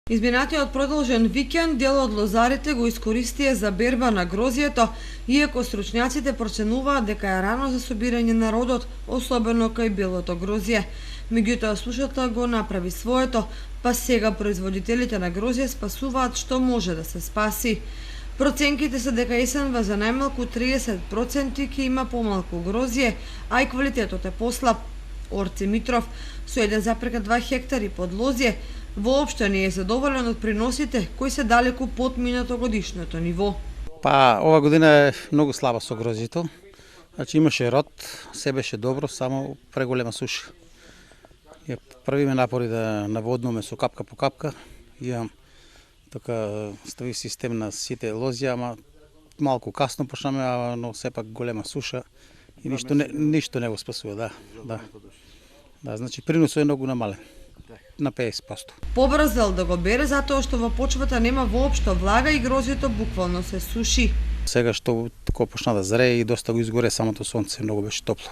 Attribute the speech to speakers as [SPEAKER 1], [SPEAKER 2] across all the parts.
[SPEAKER 1] Изминатиот продолжен викенд дел од лозарите го искористија за берба на грозјето, иако стручњаците проценуваат дека е рано за собирање на родот, особено кај белото грозје. Меѓутоа сушата го направи своето, па сега производителите на грозје спасуваат што може да се спаси. Проценките се дека есенва за најмалку 30% ќе има помалку грозје, а и квалитетот е послаб. Орце Митров, со 1,2 хектари подлозје, воопшто не е задоволен од приносите кои се далеку под минатогодишното ниво.
[SPEAKER 2] Па, ова година е многу слаба со грозјето. Значи имаше род, се беше добро, само преголема суша. Ја правиме напори да наводнуваме со капка по капка. Имам така стави систем на сите лозја, ама малку касно почнаме, но сепак голема суша и ништо не го спасува, да, значи приносот е многу намален. На 50%.
[SPEAKER 1] Побрзал да го бере затоа што во почвата нема воопшто влага и грозјето буквално се суши.
[SPEAKER 2] Сега што тако почна да зрее и доста го изгоре самото сонце, многу беше топло.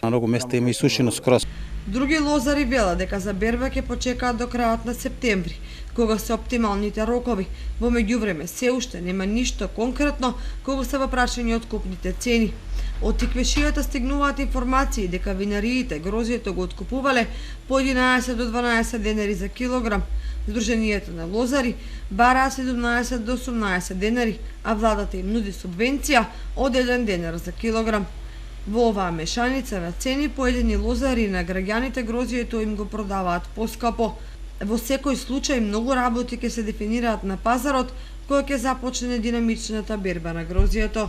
[SPEAKER 2] На многу места има и сушено скроз.
[SPEAKER 1] Други лозари велат дека за берба ќе почекаат до крајот на септември, кога се оптималните рокови. Во меѓувреме се уште нема ништо конкретно кога се во прашање од купните цени. Од тиквешијата стигнуваат информации дека винариите грозјето го откупувале по 11 до 12 денари за килограм. Сдруженијата на лозари бараа 17 до 18 денари, а владата им нуди субвенција од 1 денар за килограм. Во оваа мешаница на цени поедини лозари на граѓаните грозјето им го продаваат поскапо. Во секој случај многу работи ќе се дефинираат на пазарот кога ќе започне динамичната берба на грозјето.